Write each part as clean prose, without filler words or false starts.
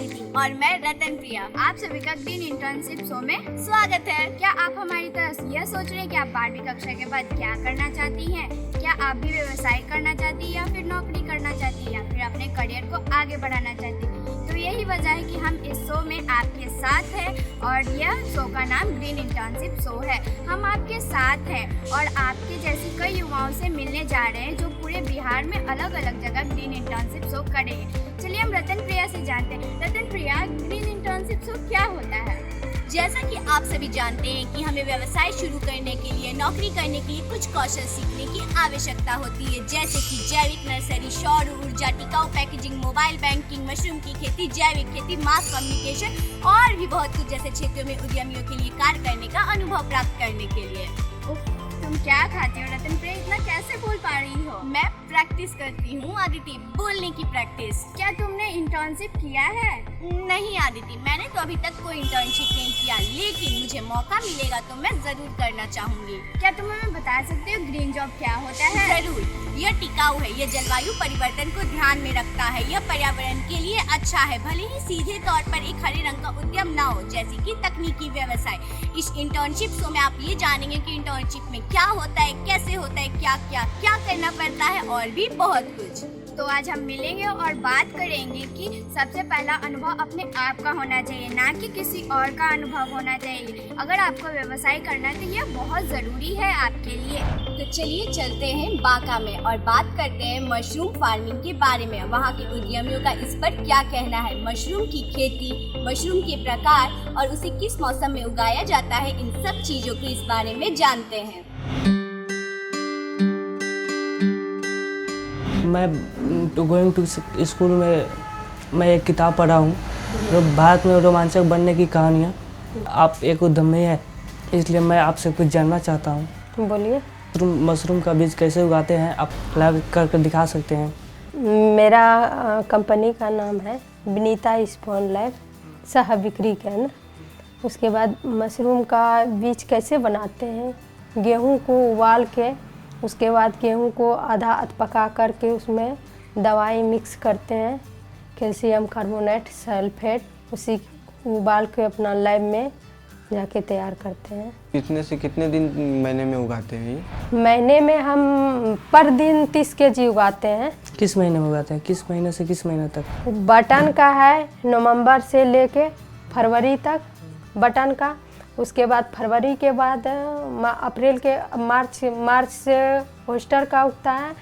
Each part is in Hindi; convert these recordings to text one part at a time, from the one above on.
आदिति और मैं रतन प्रिया। आप सभी का ग्रीन इंटर्नशिप शो में स्वागत है। क्या आप हमारी तरह यह सोच रहे हैं कि आप 12वीं कक्षा के बाद क्या करना चाहती हैं? क्या आप भी व्यवसाय करना चाहती हैं या फिर नौकरी करना चाहती हैं या फिर अपने करियर को आगे बढ़ाना चाहती हैं? तो यही वजह है कि हम इस शो में आपके साथ हैं और यह शो का नाम ग्रीन इंटर्नशिप शो है। हम आपके साथ हैं और आपके जैसी कई युवाओं से मिलने जा रहे हैं जो पूरे बिहार में अलग अलग जगह ग्रीन इंटर्नशिप शो करेंगे। चलिए हम रतन प्रिया से जानते हैं। रतन प्रिया, ग्रीन इंटर्नशिप शो क्या होता है? जैसा कि आप सभी जानते हैं कि हमें व्यवसाय शुरू करने के लिए, नौकरी करने के लिए कुछ कौशल सीखने की आवश्यकता होती है, जैसे कि जैविक नर्सरी, सौर ऊर्जा, टिकाऊ पैकेजिंग, मोबाइल बैंकिंग, मशरूम की खेती, जैविक खेती, मास कम्युनिकेशन और भी बहुत कुछ जैसे क्षेत्रों में उद्यमियों के लिए कार्य करने का अनुभव प्राप्त करने के लिए। तुम क्या खाती हो रतन प्रिया? इतना कैसे बोल पा रही हो? मैं प्रैक्टिस करती हूँ आदिति, बोलने की प्रैक्टिस। क्या तुमने इंटर्नशिप किया है? नहीं आदिति, मैंने तो अभी तक कोई इंटर्नशिप नहीं किया, लेकिन मुझे मौका मिलेगा तो मैं जरूर करना चाहूंगी। क्या तुम हमें बता सकते हो ग्रीन जॉब क्या होता है? जरूर, यह टिकाऊ है, यह जलवायु परिवर्तन को ध्यान में रखता है, यह पर्यावरण के लिए अच्छा है, भले ही सीधे तौर पर एक हरे रंग का उद्यम ना हो, जैसे कि तकनीकी व्यवसाय। इस इंटर्नशिप शो में आप ये जानेंगे कि इंटर्नशिप में क्या होता है, कैसे होता है, क्या करना पड़ता है और भी बहुत कुछ। तो आज हम मिलेंगे और बात करेंगे कि सबसे पहला अनुभव अपने आप का होना चाहिए, ना कि किसी और का अनुभव होना चाहिए। अगर आपको व्यवसाय करना है तो यह बहुत ज़रूरी है आपके लिए। तो चलिए चलते हैं बांका में और बात करते हैं मशरूम फार्मिंग के बारे में। वहाँ के उद्यमियों का इस पर क्या कहना है, मशरूम की खेती, मशरूम के प्रकार और उसे किस मौसम में उगाया जाता है, इन सब चीज़ों को इस बारे में जानते हैं। मैं गोइंग टू स्कूल में मैं एक किताब पढ़ा हूँ, भारत में रोमांचक बनने की कहानियाँ। आप एक उद्यमी है, इसलिए मैं आपसे कुछ जानना चाहता हूँ। बोलिए। मशरूम का बीज कैसे उगाते हैं, आप लैब करके दिखा सकते हैं? मेरा कंपनी का नाम है विनीता स्पॉन लैब सह बिक्री केंद्र। उसके बाद मशरूम का बीज कैसे बनाते हैं, गेहूं को उबाल के उसके बाद गेहूं को आधा अध पका करके उसमें दवाई मिक्स करते हैं, कैल्शियम कार्बोनेट, सल्फेट, उसी उबाल के अपना लैब में जाके तैयार करते हैं। कितने से कितने दिन महीने में उगाते हैं ये? महीने में हम पर दिन 30 kg उगाते हैं। किस महीने में उगाते हैं, किस महीने से किस महीने तक? बटन का है नवंबर से लेके फरवरी तक बटन का। उसके बाद फरवरी के बाद अप्रैल के मार्च से ओस्टर का उगता है।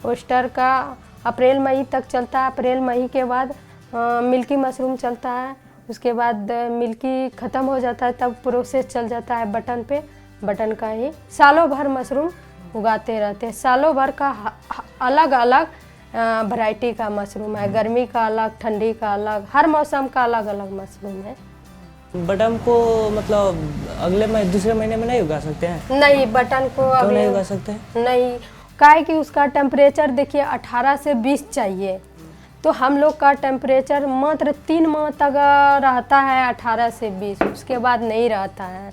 ओस्टर का अप्रैल मई तक चलता है। अप्रैल मई के बाद मिल्की मशरूम चलता है। उसके बाद मिल्की ख़त्म हो जाता है, तब प्रोसेस चल जाता है बटन पे। बटन का ही सालों भर मशरूम उगाते रहते हैं। सालों भर का अलग अलग वैरायटी का मशरूम है, गर्मी का अलग, ठंडी का अलग, हर मौसम का अलग अलग मशरूम है। बटन को मतलब अगले दूसरे महीने में नहीं उगा सकते हैं? नहीं, बटन को क्यों नहीं उगा सकते हैं? नहीं, काहे कि उसका टेम्परेचर देखिए 18 से 20 चाहिए, तो हम लोग का टेम्परेचर मात्र 3 माह तक रहता है, 18 से 20, उसके बाद नहीं रहता है।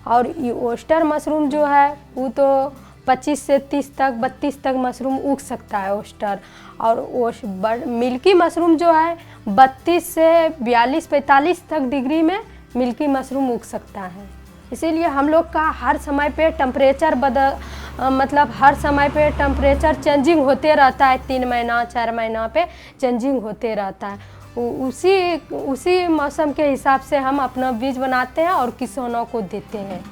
और ये ओस्टर मशरूम जो है वो तो 25 से 30 तक, 32 तक मशरूम उग सकता है ओस्टर। और मिल्की मशरूम जो है 32 से 42-45 तक डिग्री में मिल्की मशरूम उग सकता है। इसीलिए हम लोग का हर समय पे टेम्परेचर मतलब हर समय पे टेम्परेचर चेंजिंग होते रहता है, 3 महीना 4 महीना पे चेंजिंग होते रहता है। उसी मौसम के हिसाब से हम अपना बीज बनाते हैं और किसानों को देते हैं।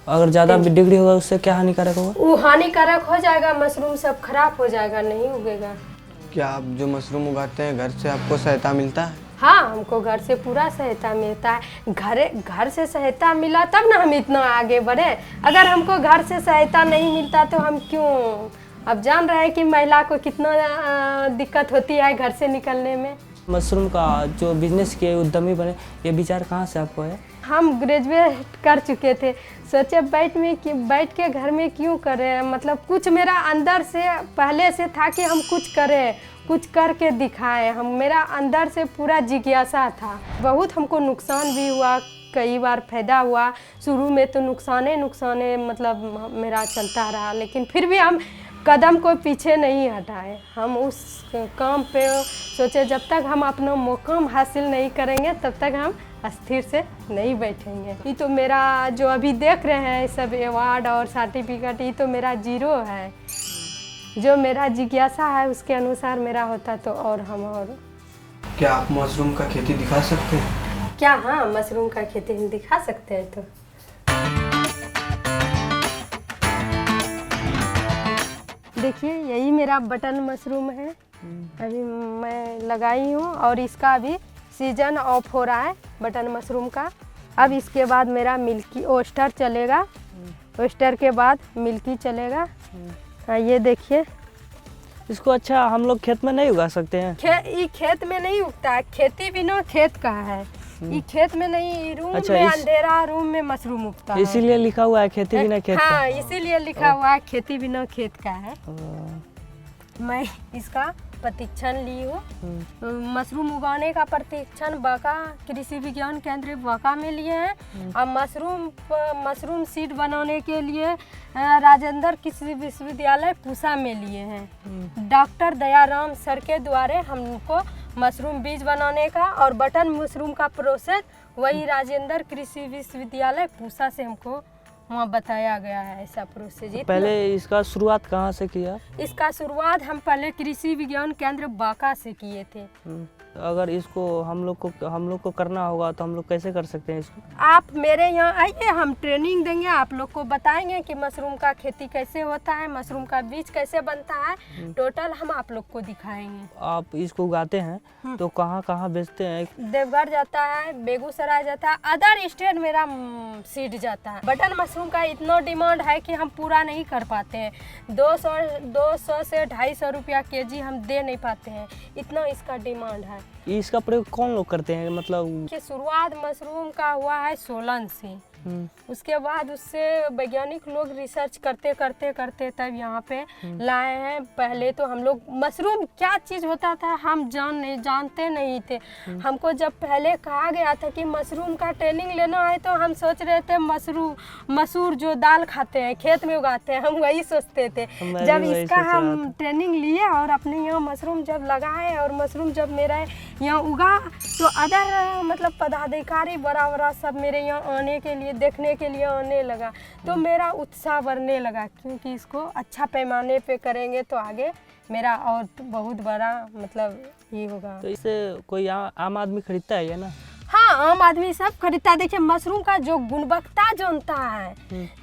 अगर ज़्यादा डिग्री होगा उससे क्या हानिकारक होगा? वो हानिकारक हो जाएगा, मशरूम सब खराब हो जाएगा, नहीं उगेगा। क्या आप जो मशरूम उगाते हैं घर से आपको सहायता मिलता है? हाँ, हमको घर से पूरा सहायता मिलता है। घर से सहायता मिला तब ना हम इतना आगे बढ़े। अगर हमको घर से सहायता नहीं मिलता तो हम क्यों? अब जान रहे हैं कि महिला को कितना दिक्कत होती है घर से निकलने में। मशरूम का जो बिजनेस के उद्यमी बने, ये विचार कहाँ से आपको है? हम ग्रेजुएट कर चुके थे, सोचे बैठ के घर में क्यों करें, मतलब कुछ मेरा अंदर से पहले से था कि हम कुछ करें, कुछ करके दिखाएं। मेरा अंदर से पूरा जिज्ञासा था। बहुत हमको नुकसान भी हुआ, कई बार फायदा हुआ। शुरू में तो नुकसाने मतलब मेरा चलता रहा, लेकिन फिर भी हम कदम को पीछे नहीं हटाए। हम उस काम पे सोचे जब तक हम अपना मुकाम हासिल नहीं करेंगे तब तक हम अस्थिर से नहीं बैठेंगे। ये तो मेरा जो अभी देख रहे हैं सब अवार्ड और सर्टिफिकेट, ये तो मेरा जीरो है। जो मेरा जिज्ञासा है उसके अनुसार मेरा होता तो और क्या आप मशरूम का खेती दिखा सकते हैं? क्या, हाँ, मशरूम का खेती हम दिखा सकते हैं। तो देखिए यही मेरा बटन मशरूम है, अभी मैं लगाई हूँ और इसका अभी सीजन ऑफ हो रहा है बटन मशरूम का। अब इसके बाद मेरा मिल्की ओस्टर चलेगा, ओस्टर के बाद मिल्की चलेगा। ये देखिए इसको अच्छा हम लोग खेत में नहीं उगा सकते हैं? ये खेत में नहीं उगता है, खेती बिना खेत का है। ये खेत में नहीं, रूम अच्छा, में अंधेरा रूम में मशरूम उगता है, इसीलिए लिखा हुआ है खेती बिना खेत का। हाँ, इसीलिए लिखा हुआ है खेती बिना खेत का है। मैं इसका प्रशिक्षण ली हूँ। मशरूम उगाने का प्रशिक्षण बांका कृषि विज्ञान केंद्र बांका में लिए हैं और मशरूम सीड बनाने के लिए राजेंद्र कृषि विश्वविद्यालय पूसा में लिए हैं। डॉक्टर दयाराम सर के द्वारा हमको मशरूम बीज बनाने का और बटन मशरूम का प्रोसेस वही राजेंद्र कृषि विश्वविद्यालय पूसा से हमको वहाँ बताया गया है ऐसा प्रोसेस। पहले इसका शुरुआत कहाँ से किया? इसका शुरुआत हम पहले कृषि विज्ञान केंद्र बांका से किए थे। अगर इसको हम लोग को करना होगा तो हम लोग कैसे कर सकते हैं इसको? आप मेरे यहाँ आइए, हम ट्रेनिंग देंगे, आप लोग को बताएंगे कि मशरूम का खेती कैसे होता है, मशरूम का बीज कैसे बनता है, टोटल हम आप लोग को दिखाएंगे। आप इसको उगाते हैं तो कहाँ कहाँ बेचते हैं? देवघर जाता है, बेगूसराय जाता है, अदर स्टेट मेरा सीड जाता है। बटन मशरूम का इतना डिमांड है कि हम पूरा नहीं कर पाते हैं। 200 से 250 रुपया केजी हम दे नहीं पाते हैं, इतना इसका डिमांड है। इसका प्रयोग कौन लोग करते हैं? मतलब कि शुरुआत मशरूम का हुआ है सोलन से, उसके बाद उससे वैज्ञानिक लोग रिसर्च करते तब यहाँ पे लाए हैं। पहले तो हम लोग मशरूम क्या चीज़ होता था हम जानते नहीं थे। हमको जब पहले कहा गया था कि मशरूम का ट्रेनिंग लेना है तो हम सोच रहे थे मसूर जो दाल खाते हैं खेत में उगाते हैं, हम वही सोचते थे। जब इसका हम ट्रेनिंग लिए और अपने यहाँ मशरूम जब लगाए और मशरूम जब मेरा यहाँ उगा तो अदर मतलब पदाधिकारी बड़ा सब मेरे यहाँ आने के लिए देखने के लिए आने लगा, तो मेरा उत्साह बढ़ने लगा क्योंकि इसको अच्छा पैमाने पे करेंगे तो आगे मेरा और बहुत बड़ा मतलब ये होगा। तो इसे कोई आम आदमी खरीदता है या ना? हाँ, आम आदमी सब खरीदता है। देखिए मशरूम का जो गुणवत्ता जानता है,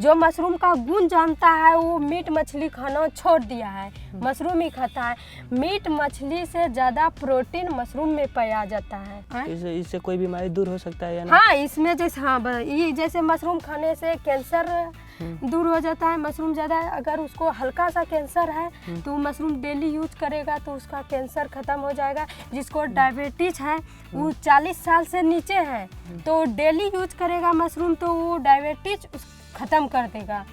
जो मशरूम का गुण जानता है वो मीट मछली खाना छोड़ दिया है, मशरूम ही खाता है। मीट मछली से ज़्यादा प्रोटीन मशरूम में पाया जाता है। इससे कोई बीमारी दूर हो सकता है या ना? हाँ, इसमें जैसे मशरूम खाने से कैंसर दूर हो जाता है। मशरूम ज़्यादा अगर उसको हल्का सा कैंसर है तो मशरूम डेली यूज करेगा तो उसका कैंसर ख़त्म हो जाएगा। जिसको डायबिटीज है वो 40 साल से नीचे है तो डेली यूज करेगा मशरूम तो वो डायबिटीज ख़त्म कर देगा।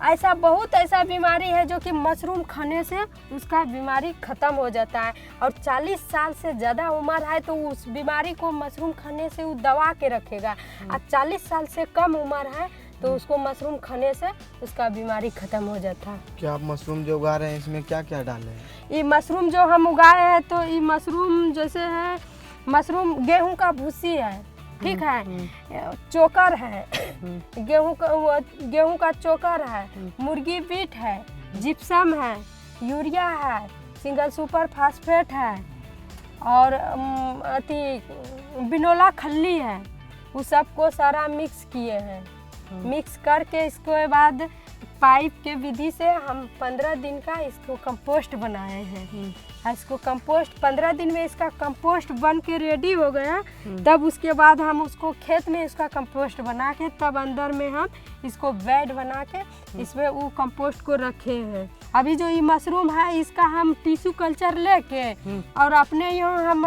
ऐसा बहुत ऐसा बीमारी है जो कि मशरूम खाने से उसका बीमारी ख़त्म हो जाता है। और 40 साल से ज़्यादा उम्र है तो उस बीमारी को मशरूम खाने से वो दबा के रखेगा। और 40 साल से कम उम्र है तो उसको मशरूम खाने से उसका बीमारी ख़त्म हो जाता है। क्या आप मशरूम जो उगा रहे हैं इसमें क्या क्या डाले हैं? ये मशरूम जो हम उगाए हैं तो ये मशरूम जैसे है, मशरूम गेहूं का भूसी है, ठीक है, चोकर है, गेहूं का चोकर है, मुर्गी बीट है, जिप्सम है, यूरिया है, सिंगल सुपर फास्फेट है और बिनोला खल्ली है। वो सबको सारा मिक्स किए हैं। मिक्स करके इसके बाद पाइप के विधि से हम 15 दिन का इसको कंपोस्ट बनाए हैं। इसको कंपोस्ट 15 दिन में इसका कंपोस्ट बन के रेडी हो गया, तब उसके बाद हम उसको खेत में इसका कंपोस्ट बना के तब अंदर में हम इसको बेड बना के इसमें वो कंपोस्ट को रखे हैं। अभी जो ये मशरूम है इसका हम टिश्यू कल्चर लेके और अपने यहाँ हम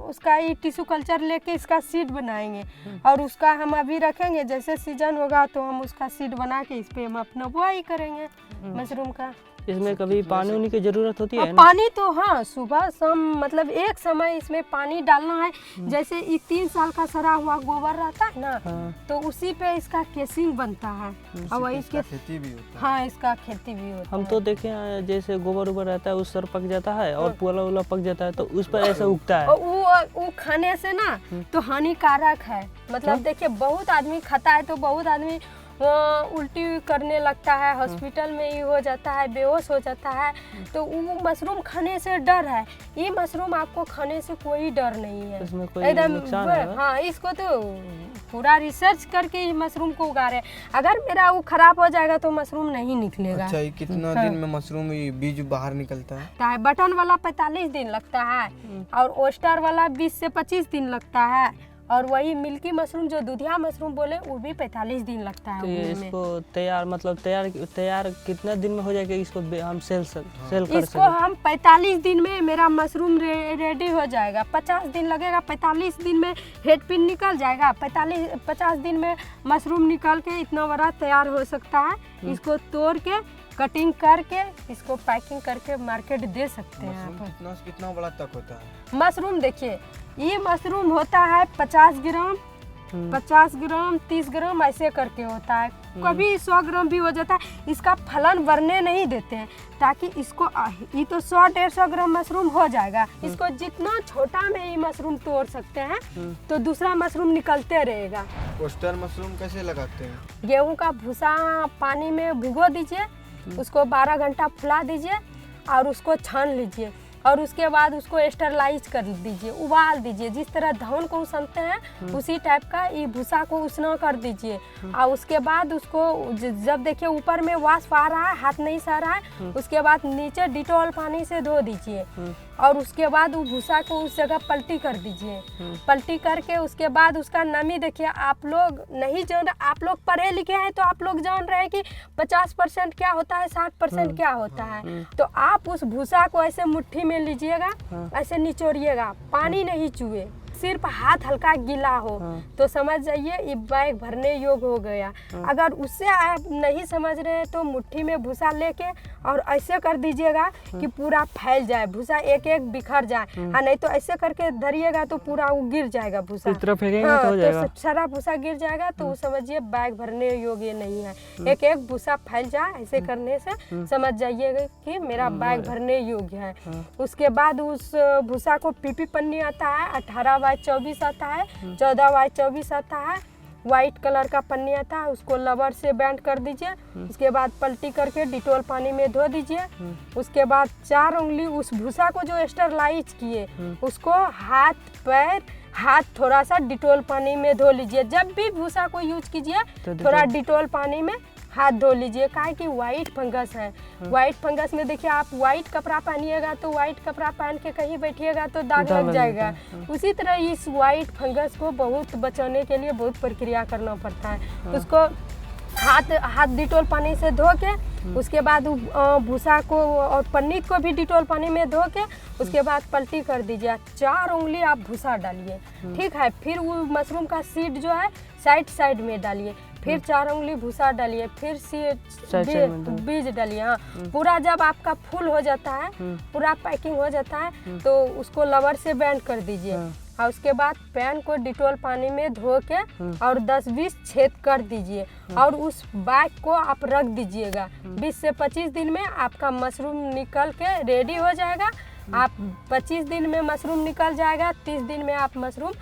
उसका ये टिश्यू कल्चर लेके इसका सीड बनाएंगे और उसका हम अभी रखेंगे। जैसे सीजन होगा तो हम उसका सीड बना के इस पे हम अपना बुआई करेंगे मशरूम का। इसमें कभी पानी उनी की जरूरत होती है ना? पानी तो हाँ, सुबह शाम मतलब एक समय इसमें पानी डालना है। जैसे ये 3 साल का सड़ा हुआ गोबर रहता है ना, तो उसी पे इसका केसिंग बनता है और वही इसका खेती भी होता है। हाँ, इसका खेती भी होता हम है। तो देखे हैं जैसे गोबर उबर रहता है उस सर पक जाता है और पुआला उला पक जाता है तो उस पर ऐसा उगता है। और वो खाने से ना तो हानिकारक है। मतलब देखिए बहुत आदमी खाता है तो बहुत आदमी उल्टी करने लगता है, हॉस्पिटल में ही हो जाता है, बेहोश हो जाता है। तो वो मशरूम खाने से डर है। ये मशरूम आपको खाने से कोई डर नहीं है, इसमें कोई एकदम नुकसान है? हाँ, इसको तो पूरा रिसर्च करके ही मशरूम को उगा रहे हैं। अगर मेरा वो खराब हो जाएगा तो मशरूम नहीं निकलेगा। अच्छा, ये कितना दिन में मशरूम ये बीज बाहर निकलता है? बटन वाला 45 दिन लगता है और ओस्टर वाला 20 से 25 दिन लगता है और वही मिल्की मशरूम जो दूधिया मशरूम बोले वो भी 45 दिन लगता है तो ये उगने में। इसको तैयार मतलब तैयार कितना दिन में हो जाएगा? इसको हम सेल कर इसको हम 45 दिन में मेरा मशरूम रेडी हो जाएगा। 50 दिन लगेगा, 45 दिन में हेड पिन निकल जाएगा। 50 दिन में मशरूम निकल के इतना बड़ा तैयार हो सकता है। इसको तोड़ के कटिंग करके इसको पैकिंग करके मार्केट दे सकते हैं मशरूम आप। कितना बड़ा तक होता है? मशरूम देखिए, ये मशरूम होता है 50 ग्राम, 50 ग्राम, 30 ग्राम ऐसे करके होता है। कभी 100 ग्राम भी हो जाता है। इसका फलन बढ़ने नहीं देते हैं ताकि इसको ये तो 100-150 ग्राम मशरूम हो जाएगा। इसको जितना छोटा में ही मशरूम तोड़ सकते हैं तो दूसरा मशरूम निकलते रहेगा। ओस्टर मशरूम कैसे लगाते हैं? गेहूं का भूसा पानी में भिगो दीजिए, उसको 12 घंटा फुला दीजिए और उसको छान लीजिए और उसके बाद उसको स्टरलाइज कर दीजिए, उबाल दीजिए। जिस तरह धान को उसनते हैं उसी टाइप का ये भूसा को उसना कर दीजिए और उसके बाद उसको जब देखिए ऊपर में वाष्प आ रहा है, हाथ नहीं सह रहा है, उसके बाद नीचे डिटॉल पानी से धो दीजिए और उसके बाद वो भूसा को उस जगह पलटी कर दीजिए। पलटी करके उसके बाद उसका नमी देखिए, आप लोग नहीं जान, आप लोग पढ़े लिखे हैं तो आप लोग जान रहे हैं कि 50% क्या होता है, 60% क्या होता है। तो आप उस भूसा को ऐसे मुट्ठी में लीजिएगा, ऐसे निचोड़िएगा, पानी नहीं चुए, सिर्फ हाथ हल्का गीला हो तो समझ जाइए ये बैग भरने योग्य हो गया। अगर उससे आप नहीं समझ रहे हैं तो मुट्ठी में भूसा लेके और ऐसे कर दीजिएगा कि पूरा फैल जाए, भूसा एक एक बिखर जाए। हाँ, नहीं तो ऐसे करके धरिएगा तो पूरा वो गिर जाएगा भूसा। इस तरह फेंकेंगे तो हो जाएगा। तो सारा भूसा गिर जाएगा तो वो समझिए बैग भरने योग्य नहीं है। एक एक भूसा फैल जाए, ऐसे करने से समझ जाइएगा कि मेरा बैग भरने योग्य है। उसके बाद उस भूसा को पीपी पन्नी आता है, 18x24 आता है, 14x24 आता है, वाइट कलर का पन्नी आता है, उसको रबर से बैंड कर दीजिए। उसके बाद पलटी करके डिटॉल पानी में धो दीजिए। उसके बाद 4 उंगली उस भूसा को जो स्टरलाइज किए उसको हाथ थोड़ा सा डिटॉल पानी में धो लीजिए। जब भी भूसा को यूज कीजिए थोड़ा डिटॉल पानी में हाथ धो लीजिए, काहे कि वाइट फंगस है। वाइट फंगस में देखिए, आप वाइट कपड़ा पहनिएगा तो वाइट कपड़ा पहन के कहीं बैठिएगा तो दाग लग जाएगा। उसी तरह इस वाइट फंगस को बहुत बचाने के लिए बहुत प्रक्रिया करना पड़ता है। उसको हाथ डिटॉल पानी से धो के उसके बाद भूसा को और पन्नी को भी डिटॉल पानी में धो के उसके बाद पलटी कर दीजिए। 4 उंगली आप भूसा डालिए, ठीक है। फिर वो मशरूम का सीड जो है साइड में डालिए, फिर 4 उंगली भूसा डालिए, फिर बीज डालिए। हाँ, पूरा जब आपका फुल हो जाता है, पूरा पैकिंग हो जाता है तो उसको रबर से बैंड कर दीजिए और उसके बाद पैन को डिटॉल पानी में धो के और 10-20 छेद कर दीजिए और उस बैग को आप रख दीजिएगा। 20 से 25 दिन में आपका मशरूम निकल के रेडी हो जाएगा। आप 25 दिन में मशरूम निकल जाएगा, 30 दिन में आप मशरूम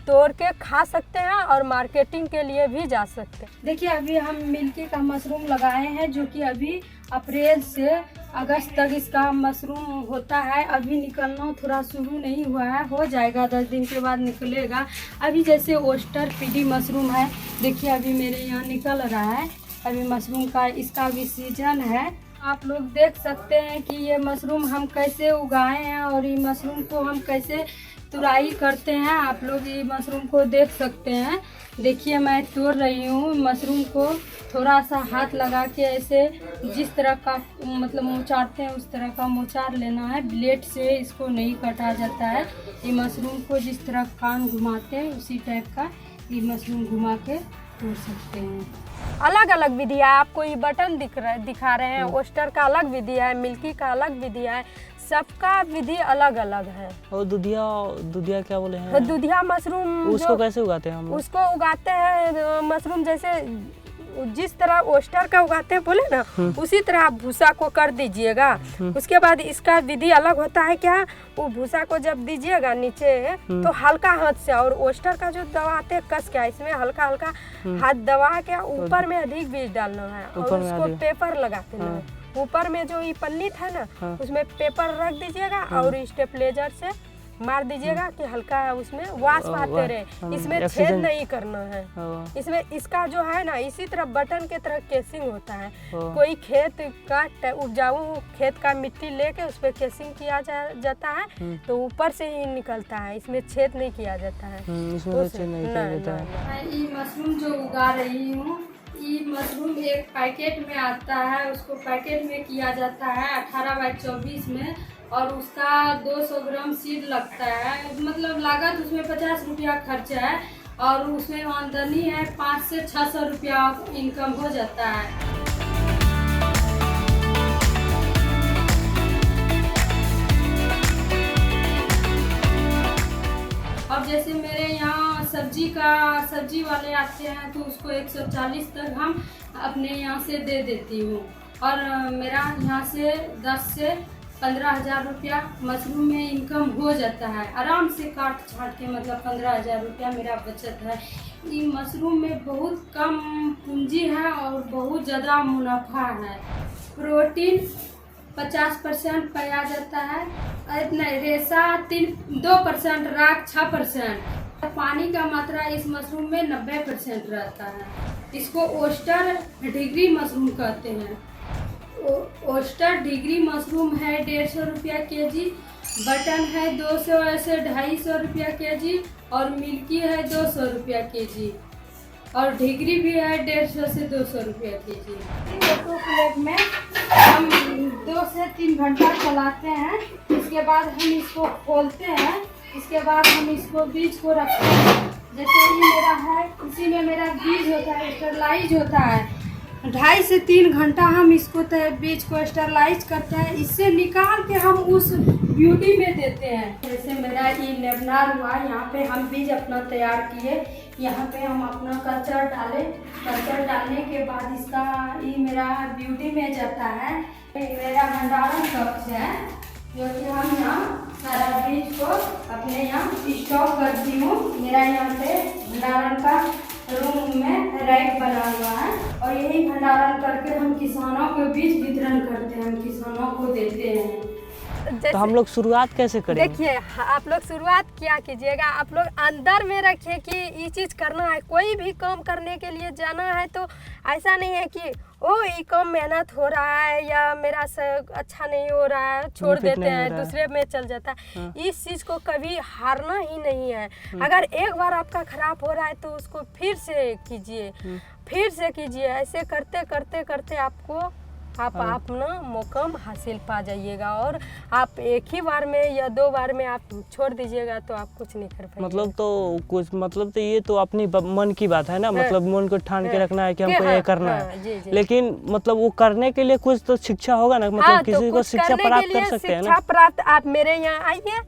तोड़ के खा सकते हैं और मार्केटिंग के लिए भी जा सकते हैं। देखिए, अभी हम मिल्की का मशरूम लगाए हैं जो कि अभी अप्रैल से अगस्त तक इसका मशरूम होता है। अभी निकलना थोड़ा शुरू नहीं हुआ है, हो जाएगा, 10 दिन के बाद निकलेगा। अभी जैसे ओस्टर पीडी मशरूम है, देखिए अभी मेरे यहाँ निकल रहा है। अभी मशरूम का इसका भी सीजन है। आप लोग देख सकते हैं कि ये मशरूम हम कैसे उगाए हैं और ये मशरूम को हम कैसे तुराई करते हैं। आप लोग ये मशरूम को देख सकते हैं। देखिए, मैं तोड़ रही हूँ मशरूम को। थोड़ा सा हाथ लगा के ऐसे जिस तरह का मतलब मोचारते हैं उस तरह का मोचार लेना है। ब्लेड से इसको नहीं काटा जाता है। ये मशरूम को जिस तरह कान घुमाते हैं उसी टाइप का ये मशरूम घुमा के तोड़ सकते हैं। अलग अलग विधि है, आपको ये बटन दिखा रहे हैं, ओस्टर का अलग विधि है, मिल्की का अलग विधि है, सबका विधि अलग अलग है। और दुधिया क्या बोले हैं? दुधिया मशरूम उसको कैसे उगाते हैं हम लोग? उसको उगाते हैं मशरूम जैसे जिस तरह ओस्टर का उगाते हैं बोले ना, उसी तरह आप भूसा को कर दीजिएगा। उसके बाद इसका विधि अलग होता है क्या, वो भूसा को जब दीजिएगा नीचे तो हल्का हाथ से, और ओस्टर का जो दबाते हैं कस के, इसमें हल्का हल्का हाथ दबा के ऊपर में अधिक बीज डालना है और उसको पेपर लगा देना है। ऊपर में जो ये पन्नी था ना, उसमें पेपर रख दीजिएगा और स्टेपलेजर से मार दीजिएगा कि हल्का उसमें वाष्प आते रहे, इसमें छेद नहीं करना है। इसमें इसका जो है ना, इसी तरह बटन के तरह केसिंग होता है। कोई खेत का उपजाऊ खेत का मिट्टी लेके उस पर केसिंग किया जाता है तो ऊपर से ही निकलता है, इसमें छेद नहीं किया जाता है। मैं ये मशरूम जो उगा रही हूँ, ये मशरूम एक पैकेट में आता है, उसको पैकेट में किया जाता है 18x24 में, और उसका 200 ग्राम सीड लगता है। मतलब लागत उसमें 50 रुपया खर्चा है और उसमें आमदनी है 500 से 600 रुपया इनकम हो जाता है। अब जैसे मेरे यहाँ सब्जी वाले आते हैं तो उसको 140 तक हम अपने यहाँ से दे देती हूँ, और मेरा यहाँ से 10 से 15,000 रुपया मशरूम में इनकम हो जाता है आराम से काट छाट के। मतलब 15,000 रुपया मेरा बचत है। ये मशरूम में बहुत कम पूंजी है और बहुत ज़्यादा मुनाफा है। प्रोटीन 50% पाया जाता है, इतना रेशा 2%, राख 6%। पानी का मात्रा इस मशरूम में 90% रहता है। इसको ओस्टर डिग्री मशरूम कहते हैं। ओस्टर डिग्री मशरूम है 150 रुपया केजी, बटन है 200 से 250 रुपया केजी, और मिल्की है 200 रुपया केजी, और डिग्री भी है 150 से 200 रुपया केजी। फोटो प्लेट में हम 2 से 3 घंटा चलाते हैं। इसके बाद हम इसको खोलते हैं, इसके बाद हम इसको बीज को रखते हैं। जैसे ये मेरा है, इसी में मेरा बीज होता है, स्टरलाइज होता है। 2.5 से 3 घंटा हम इसको बीज को स्टरलाइज करते हैं। इससे निकाल के हम उस ब्यूटी में देते हैं। जैसे मेरा ये लेबनार हुआ, यहाँ पे हम बीज अपना तैयार किए, यहाँ पे हम अपना कल्चर डाले। कल्चर डालने के बाद इसका ये मेरा ब्यूटी में जाता है। मेरा भंडारण कक्ष है, जो कि हम यहाँ सारा बीज को अपने यहाँ स्टॉक करती हूँ। मेरा यहाँ पे भंडारण का रूम में रैक बना हुआ है, और यही भंडारण करके हम किसानों को बीज वितरण करते हैं, हम किसानों को देते हैं। तो हम लोग शुरुआत कैसे करेंगे? देखिए, आप लोग शुरुआत क्या कीजिएगा, आप लोग अंदर में रखिए कि ये चीज़ करना है। कोई भी काम करने के लिए जाना है तो ऐसा नहीं है कि ये काम मेहनत हो रहा है या मेरा अच्छा नहीं हो रहा है, छोड़ देते हैं, दूसरे में चल जाता है। इस चीज़ को कभी हारना ही नहीं है। अगर एक बार आपका खराब हो रहा है तो उसको फिर से कीजिए। ऐसे करते करते करते आप अपना मुकाम हासिल पा जाइएगा, और आप एक ही बार में या 2 बार में आप छोड़ दीजिएगा तो आप कुछ नहीं कर पाएंगे। मतलब तो ये तो अपनी मन की बात है ना। मतलब मन को ठान के रखना है कि हमको ये करना है। जी। लेकिन मतलब वो करने के लिए कुछ तो शिक्षा होगा ना। मतलब किसी को शिक्षा प्राप्त कर सकते हैं ना। शिक्षा प्राप्त आप मेरे यहाँ आइए,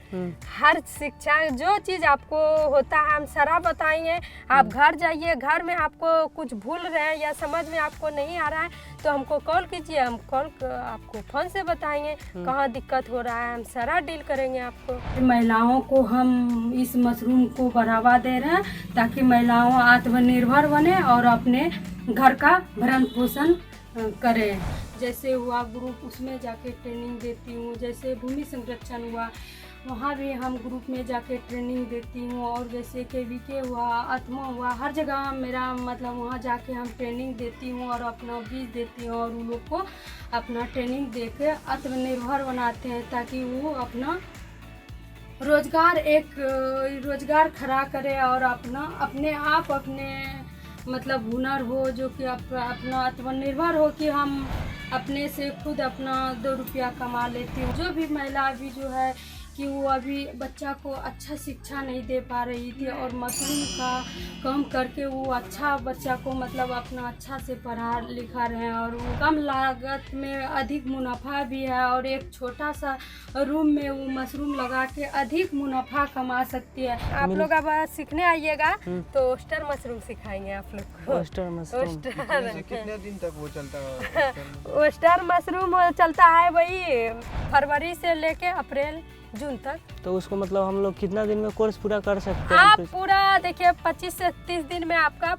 हर शिक्षा जो चीज़ आपको होता है हम सारा बताएंगे। आप घर जाइए, घर में आपको कुछ भूल रहे हैं या समझ में आपको नहीं आ रहा है तो हमको कॉल कीजिए, हम आपको फोन से बताएंगे कहाँ दिक्कत हो रहा है, हम सारा डील करेंगे आपको। महिलाओं को हम इस मशरूम को बढ़ावा दे रहे हैं ताकि महिलाओं आत्मनिर्भर बने और अपने घर का भरण पोषण करें। जैसे हुआ ग्रुप, उसमें जाके ट्रेनिंग देती हूँ। जैसे भूमि संरक्षण हुआ, वहाँ भी हम ग्रुप में जाके ट्रेनिंग देती हूँ। और जैसे KVK हुआ, आत्मा हुआ, हर जगह मेरा मतलब वहाँ जाके हम ट्रेनिंग देती हूँ और अपना बीज देती हूँ, और उन लोग को अपना ट्रेनिंग दे के आत्मनिर्भर बनाते हैं ताकि वो अपना रोजगार खड़ा करे और अपने मतलब हुनर हो, जो कि अपना आत्मनिर्भर हो कि हम अपने से खुद अपना 2 रुपया कमा लेती हूँ। जो भी महिला अभी जो है कि वो अभी बच्चा को अच्छा शिक्षा नहीं दे पा रही थी, और मशरूम का काम करके वो अच्छा बच्चा को मतलब अपना अच्छा से पढ़ा लिखा रहे हैं, और वो कम लागत में अधिक मुनाफा भी है, और एक छोटा सा रूम में वो मशरूम लगा के अधिक मुनाफा कमा सकती है। आप लोग अब सीखने आइएगा तो ओस्टर मशरूम सिखाएंगे आप लोग को। ओस्टर मशरूम कितने दिन तक वो चलता है? ओस्टर मशरूम चलता है वही फरवरी से लेके अप्रैल जून तक। तो उसको मतलब हम लोग कितना दिन में कोर्स पूरा कर सकते हैं? आप पूरा देखिए 25 से 30 दिन में आपका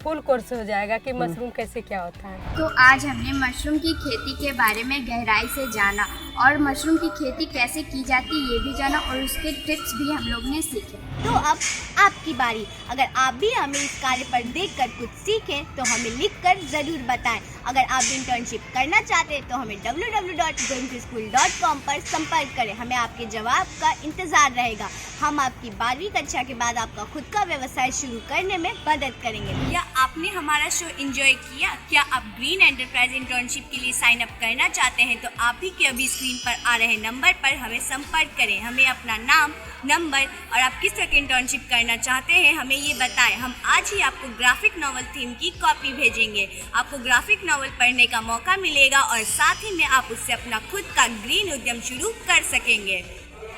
फुल कोर्स हो जाएगा कि मशरूम कैसे क्या होता है। तो आज हमने मशरूम की खेती के बारे में गहराई से जाना, और मशरूम की खेती कैसे की जाती है ये भी जाना, और उसके टिप्स भी हम लोग ने सीखे। तो अब आपकी बारी। अगर आप भी हमें इस कार्य पर देखकर कुछ सीखें तो हमें लिखकर ज़रूर बताएं। अगर आप भी इंटर्नशिप करना चाहते हैं तो हमें www.goingtoschool.com पर संपर्क करें। हमें आपके जवाब का इंतज़ार रहेगा। हम आपकी 12वीं कक्षा के बाद आपका खुद का व्यवसाय शुरू करने में मदद करेंगे। क्या आपने हमारा शो एंजॉय किया? क्या आप ग्रीन एंटरप्राइज इंटर्नशिप के लिए साइन अप करना चाहते हैं तो आप भी अभी स्क्रीन पर आ रहे नंबर पर हमें संपर्क करें। हमें अपना नाम, नंबर और आप किस तरह की इंटर्नशिप करना चाहते हैं हमें ये बताएं। हम आज ही आपको ग्राफिक नॉवल थीम की कॉपी भेजेंगे। आपको ग्राफिक नॉवल पढ़ने का मौका मिलेगा और साथ ही में आप उससे अपना खुद का ग्रीन उद्यम शुरू कर सकेंगे।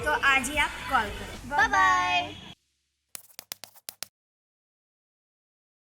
तो आज ही आप कॉल करें। Bye bye.